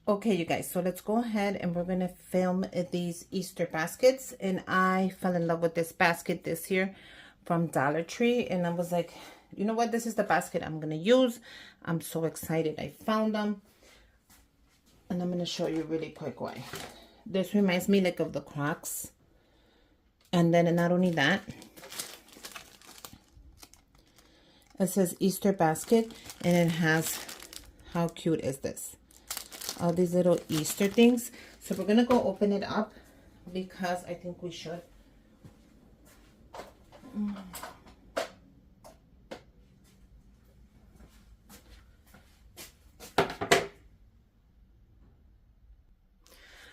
Okay, you guys, so let's go ahead and we're gonna film these Easter baskets. And I fell in love with this basket this year from Dollar Tree, and I was like, you know what, this is the basket I'm gonna use. I'm so excited I found them, and I'm gonna show you really quick why. This reminds me like of the Crocs. And then not only that, it says Easter basket, and it has, how cute is this? All these little Easter things. So we're gonna go open it up because I think we should.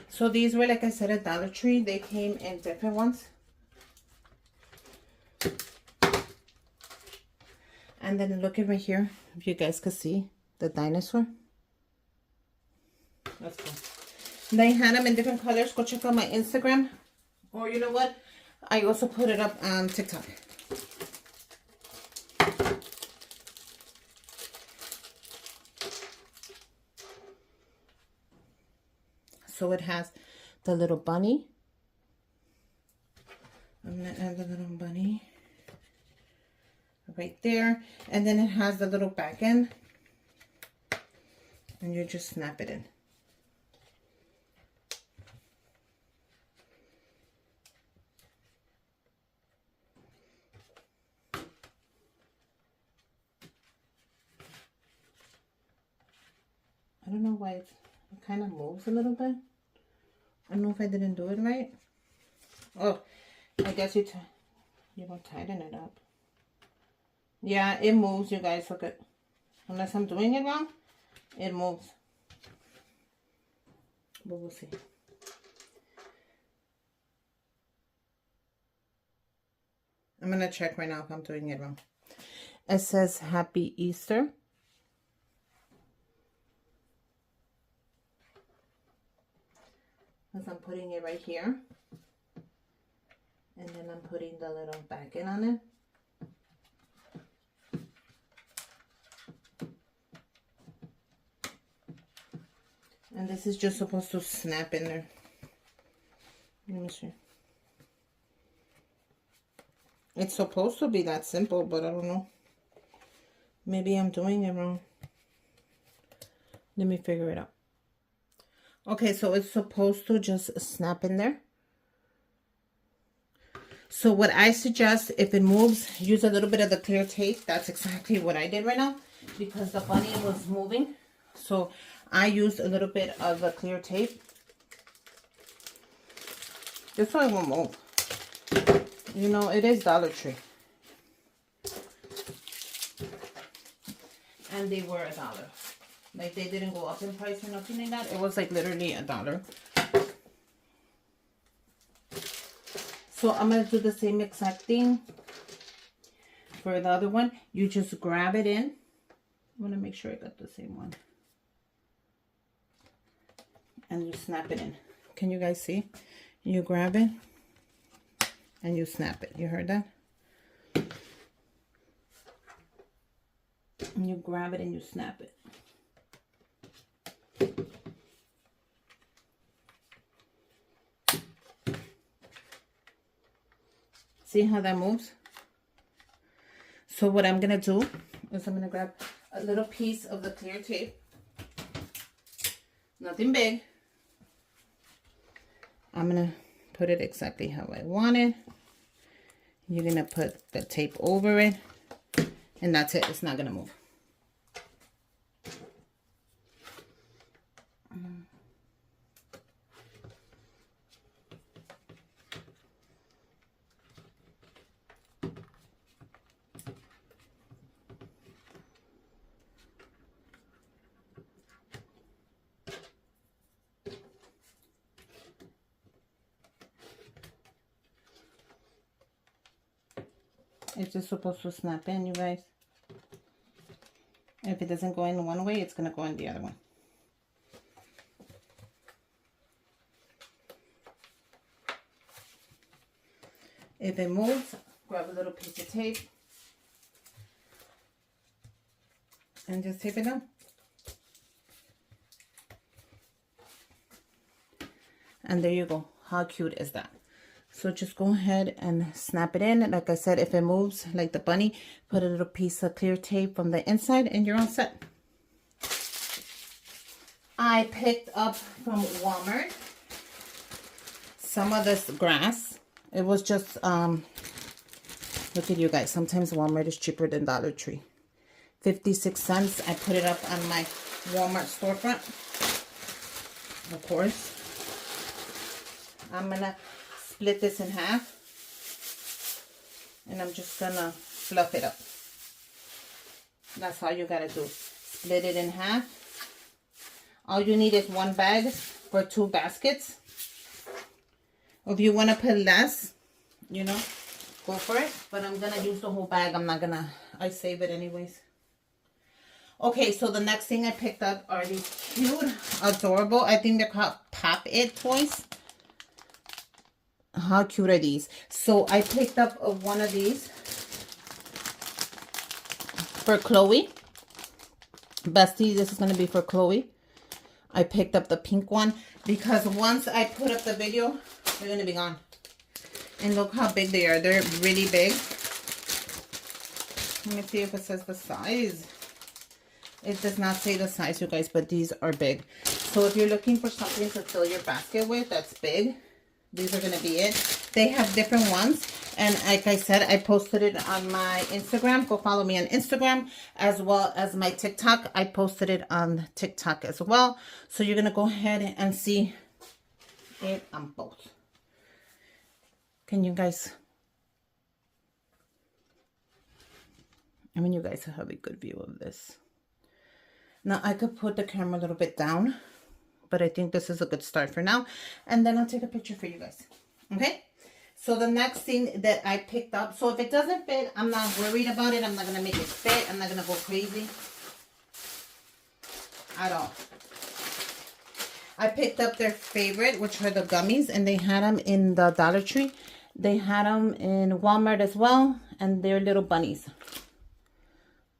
So these were, like I said, at Dollar Tree. They came in different ones. And then look at right here, if you guys could see the dinosaur. Let's go. They had them in different colors. Go check out my Instagram. Or you know what? I also put it up on TikTok. So it has the little bunny. I'm going to add the little bunny right there. And then it has the little back end. And you just snap it in. I don't know why it kind of moves a little bit. I don't know if I didn't do it right. Oh, I guess you will tighten it up. Yeah, it moves, you guys. Look at, unless I'm doing it wrong, it moves. But we'll see. I'm gonna check right now if I'm doing it wrong. It says Happy Easter. Because I'm putting it right here. And then I'm putting the little back end on it. And this is just supposed to snap in there. Let me see. It's supposed to be that simple, but I don't know. Maybe I'm doing it wrong. Let me figure it out. Okay, so it's supposed to just snap in there. So what I suggest, if it moves, use a little bit of the clear tape. That's exactly what I did right now because the bunny was moving. So I used a little bit of the clear tape. Just so it won't move. You know, it is Dollar Tree. And they were $1. Like, they didn't go up in price or nothing like that. It was like literally $1. So I'm going to do the same exact thing for the other one. You just grab it in. I want to make sure I got the same one. And you snap it in. Can you guys see? You grab it and you snap it. You heard that? And you grab it and you snap it. See how that moves? So what I'm gonna do is I'm gonna grab a little piece of the clear tape. Nothing big. I'm gonna put it exactly how I want it. You're gonna put the tape over it. And that's it. It's not gonna move. It's just supposed to snap in, you guys. If it doesn't go in one way, it's going to go in the other one. If it moves, grab a little piece of tape and just tape it down. And there you go. How cute is that? So just go ahead and snap it in. Like I said, if it moves like the bunny, put a little piece of clear tape from the inside and you're all set. I picked up from Walmart some of this grass. It was just, look at you guys. Sometimes Walmart is cheaper than Dollar Tree. 56 cents. I put it up on my Walmart storefront. Of course. I'm going to split this in half. And I'm just going to fluff it up. That's all you got to do. Split it in half. All you need is one bag for 2 baskets. If you want to put less, you know, go for it. But I'm going to use the whole bag. I'm not going to, I save it anyways. Okay, so the next thing I picked up are these cute, adorable, I think they're called Pop-It toys. How cute are these? So I picked up one of these for Chloe. Bestie, this is going to be for Chloe. I picked up the pink one because once I put up the video, they're going to be gone. And look how big they are. They're really big. Let me see if it says the size. It does not say the size, you guys, but these are big. So if you're looking for something to fill your basket with that's big, these are going to be it. They have different ones. And like I said, I posted it on my Instagram. Go follow me on Instagram as well as my TikTok. I posted it on TikTok as well. So you're going to go ahead and see it on both. Can you guys... I mean, you guys have a good view of this. Now, I could put the camera a little bit down, but I think this is a good start for now. And then I'll take a picture for you guys. Okay? So the next thing that I picked up, so if it doesn't fit, I'm not worried about it. I'm not going to make it fit. I'm not going to go crazy at all. I picked up their favorite, which are the gummies, and they had them in the Dollar Tree. They had them in Walmart as well, and they're little bunnies.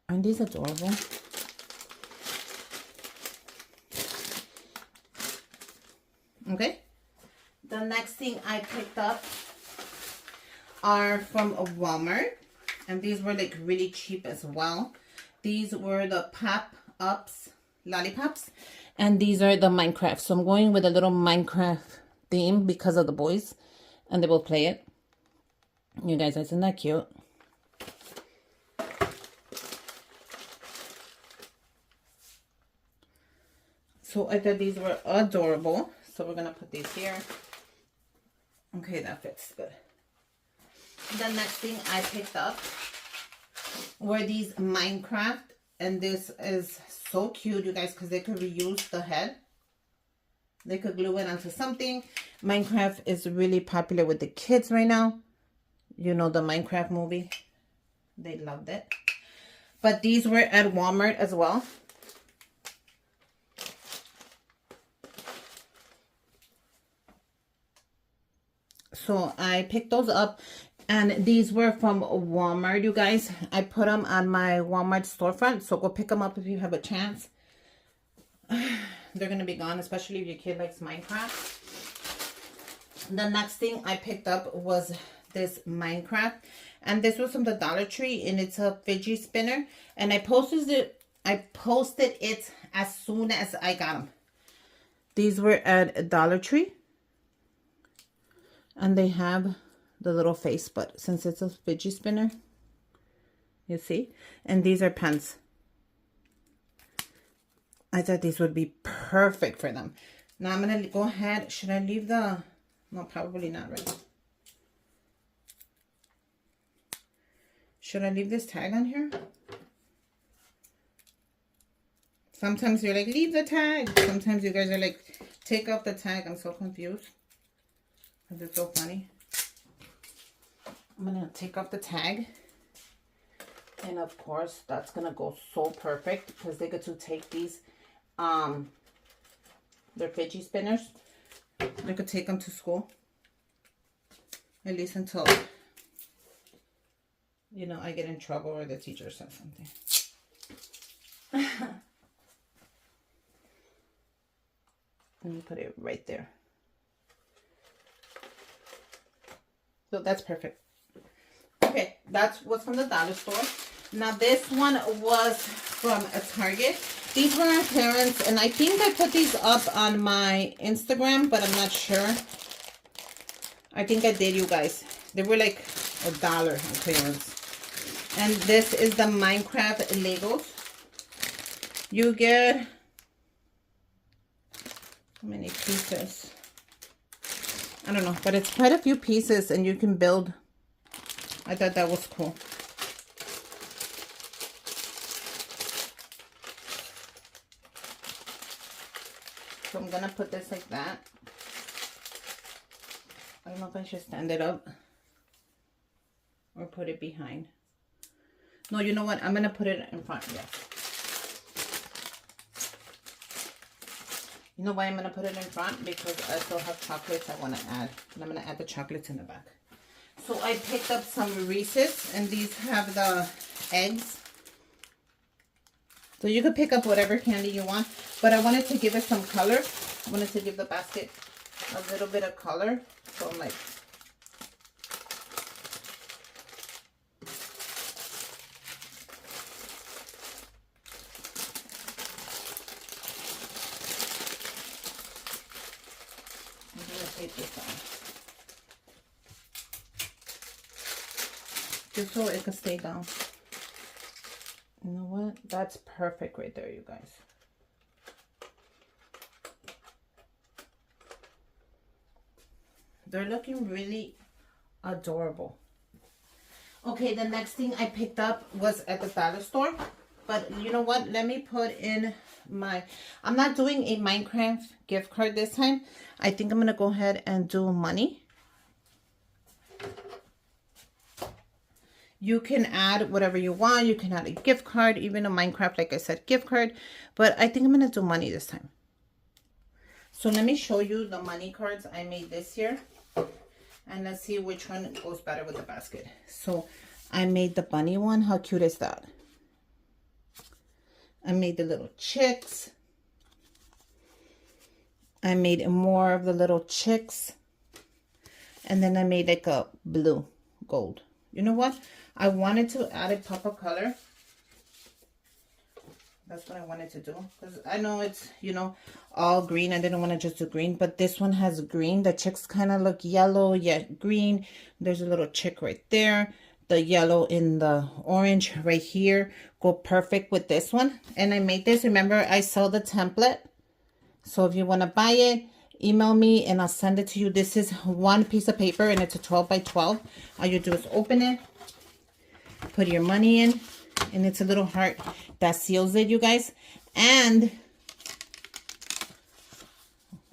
Aren't these adorable? Okay. The next thing I picked up are from Walmart, and these were like really cheap as well. These were the Pop-Ups lollipops, and these are the Minecraft. So I'm going with a little Minecraft theme because of the boys, and they will play it. You guys, isn't that cute? So I thought these were adorable. So we're going to put these here. Okay, that fits good. The next thing I picked up were these Minecraft. And this is so cute, you guys, because they could reuse the head. They could glue it onto something. Minecraft is really popular with the kids right now. You know, the Minecraft movie. They loved it. But these were at Walmart as well. So I picked those up, and these were from Walmart, you guys. I put them on my Walmart storefront, so go pick them up if you have a chance. They're going to be gone, especially if your kid likes Minecraft. The next thing I picked up was this Minecraft, and this was from the Dollar Tree, and it's a fidget spinner, and I posted it as soon as I got them. These were at Dollar Tree. And they have the little face, but since it's a fidget spinner, you see? And these are pens. I thought these would be perfect for them. Now I'm going to go ahead. Should I leave the... No, probably not, right? Should I leave this tag on here? Sometimes you're like, leave the tag. Sometimes you guys are like, take off the tag. I'm so confused. It's so funny. I'm going to take off the tag. And of course, that's going to go so perfect because they get to take these, they're fidget spinners. They could take them to school. At least until, you know, I get in trouble or the teacher says something. Let me put it right there. So that's perfect. Okay, that's what's from the dollar store. Now this one was from a Target. These were on clearance, and I think I put these up on my Instagram, but I'm not sure. I think I did, you guys. They were like $1 on clearance. And this is the Minecraft Legos. You get, how many pieces? I don't know, but it's quite a few pieces, and you can build. I thought that was cool. So I'm gonna put this like that. I don't know if I should stand it up or put it behind. No, you know what? I'm gonna put it in front. Yes. You know why I'm gonna put it in front? Because I still have chocolates I want to add, and I'm gonna add the chocolates in the back. So I picked up some Reese's, and these have the eggs. So you could pick up whatever candy you want, but I wanted to give it some color. I wanted to give the basket a little bit of color. So I'm like, I'm gonna take this off, just so it can stay down. You know what? That's perfect right there, you guys. They're looking really adorable. Okay, the next thing I picked up was at the dollar store. But you know what? Let me put in my... I'm not doing a Minecraft gift card this time. I think I'm going to go ahead and do money. You can add whatever you want. You can add a gift card, even a Minecraft, like I said, gift card. But I think I'm going to do money this time. So let me show you the money cards I made this year. And let's see which one goes better with the basket. So I made the bunny one. How cute is that? I made the little chicks. I made more of the little chicks. And then I made like a blue gold. You know what? I wanted to add a pop of color. That's what I wanted to do. Because I know it's, you know, all green. I didn't want to just do green. But this one has green. The chicks kind of look yellow yet green. There's a little chick right there. The yellow in the orange right here go perfect with this one. And I made this. Remember, I sell the template. So if you want to buy it, email me and I'll send it to you. This is one piece of paper and it's a 12 by 12. All you do is open it, put your money in, and it's a little heart that seals it, you guys. And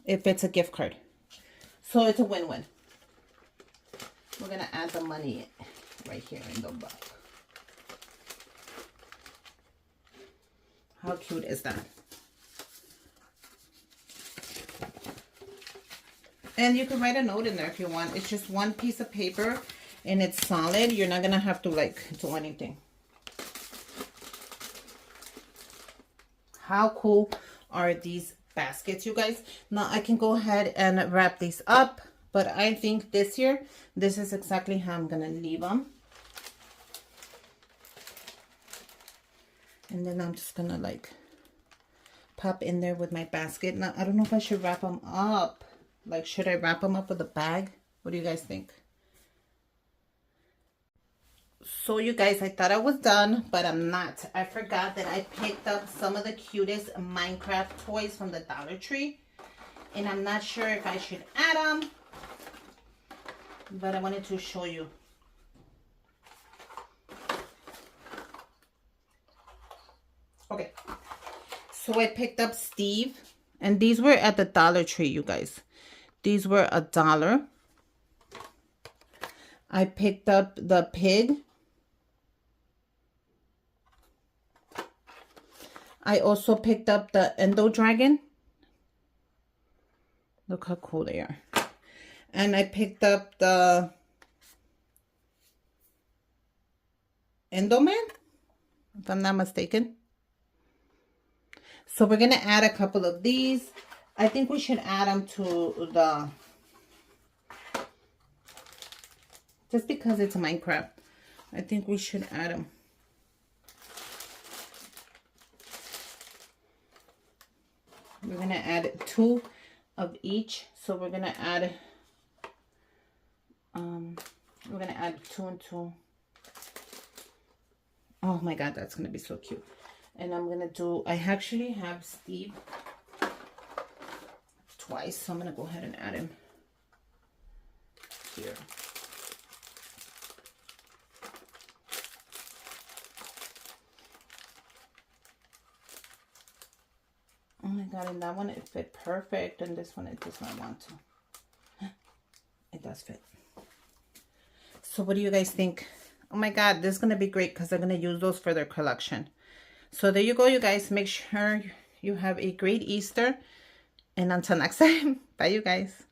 if it's a gift card. So it's a win-win. We're going to add the money right here in the back. How cute is that? And you can write a note in there if you want. It's just one piece of paper and it's solid. You're not going to have to like do anything. How cool are these baskets, you guys? Now I can go ahead and wrap these up. But I think this year, this is exactly how I'm going to leave them. And then I'm just going to like pop in there with my basket. Now, I don't know if I should wrap them up. Like, should I wrap them up with a bag? What do you guys think? So, you guys, I thought I was done, but I'm not. I forgot that I picked up some of the cutest Minecraft toys from the Dollar Tree. And I'm not sure if I should add them. But I wanted to show you. Okay. So, I picked up Steve. And these were at the Dollar Tree, you guys. These were $1. I picked up the pig. I also picked up the Endo Dragon. Look how cool they are. And I picked up the Endoman, if I'm not mistaken. So we're going to add a couple of these. I think we should add them to just because it's a Minecraft. I think we should add them. We're gonna add 2 of each, so we're gonna add 2 and 2. Oh my god, that's gonna be so cute. And I'm gonna do, I actually have Steve twice, so I'm gonna go ahead and add him here. Oh my god, and that one it fit perfect, and this one it does not want to. It does fit. So what do you guys think? Oh my god, this is gonna be great because they're gonna use those for their collection. So there you go, you guys. Make sure you have a great Easter, and until next time, bye you guys.